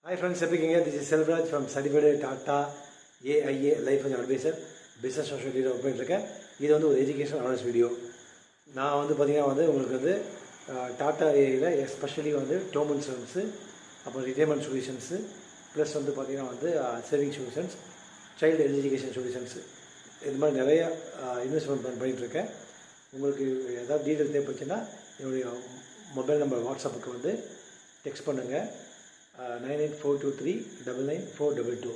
Hi friends, this is Selvraj from Certified Tata AIA Life Advisor, Business Social Leader. This is an educational awareness video. I will Tata AIA, especially term insurance, retirement solutions, plus saving solutions, child education solutions. This is investment பண்ணிட்டு உங்களுக்கு ஏதாவது detail தேவைப்பட்டுச்சுன்னா என்னுடைய mobile number வாட்ஸ்அப்புக்கு text பண்ணுங்கள் 9842399422.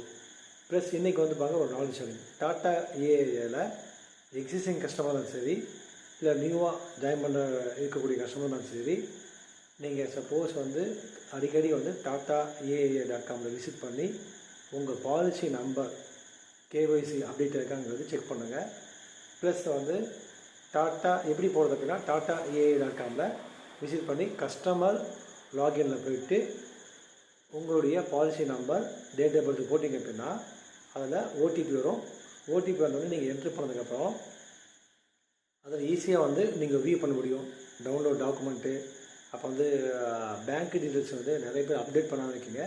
Plus இன்றைக்கி பார்க்க ஒரு knowledge sharing. Tata ஏஐயில் எக்ஸிஸ்டிங் கஸ்டமர் இருந்தாலும் சரி, இல்லை நியூவாக ஜாயின் பண்ண இருக்கக்கூடிய கஸ்டமர் இருந்தாலும் சரி, நீங்கள் சப்போஸ் அடிக்கடி டாட்டா ஏஐஏ.com விசிட் பண்ணி உங்கள் பாலிசி நம்பர் கேஒய்சி அப்டேட் இருக்காங்கிறது செக் பண்ணுங்கள். ப்ளஸ் டாட்டா எப்படி போகிறது அப்படின்னா டாட்டா ஏஐ.com விசிட் பண்ணி கஸ்டமர் லாகினில் போயிட்டு உங்களுடைய policy number date of birth போட்டிங்க அப்படின்னா அதில் ஓடிபி வரும். ஓடிபி வந்தோடனே நீங்கள் என்ட்ரு பண்ணதுக்கப்புறம் அதில் ஈஸியாக நீங்கள் வியூ பண்ண முடியும். டவுன்லோட் டாக்குமெண்ட்டு, அப்போ பேங்க் டீட்டெயில்ஸ் நிறைய பேர் அப்டேட் பண்ணாமல் இருக்கீங்க,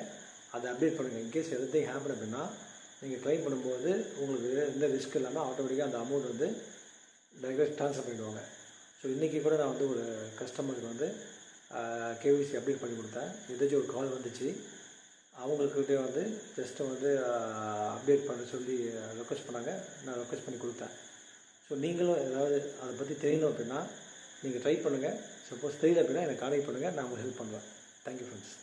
அதை அப்டேட் பண்ணுங்கள். இன்கேஸ் எதுத்தையும் ஹேப்பன் அப்படின்னா நீங்கள் க்ளைம் பண்ணும்போது உங்களுக்கு எந்த ரிஸ்க் இல்லாமல் ஆட்டோமேட்டிக்காக அந்த அமௌண்ட் டைரெக்டாக ட்ரான்ஸ்ஃபர் பண்ணிவிடுவாங்க. ஸோ இன்றைக்கி கூட நான் ஒரு கஸ்டமருக்கு கேவிசி அப்டேட் பண்ணி கொடுத்தேன். ஏதாச்சும் ஒரு கால் வந்துச்சு, அவங்கக்கிட்டே ஜஸ்ட்டு அப்டேட் பண்ண சொல்லி ரெக்வஸ்ட் பண்ணாங்க. நான் ரெக்வஸ்ட் பண்ணி கொடுத்தேன். ஸோ நீங்களும் ஏதாவது அதை பற்றி தெரியணும் அப்படின்னா நீங்கள் ட்ரை பண்ணுங்கள். சப்போஸ் தெரியல அப்படின்னா எனக்கு கான்டெக்ட் பண்ணுங்கள், நான் உங்களுக்கு ஹெல்ப் பண்ணுவேன். Thank you friends.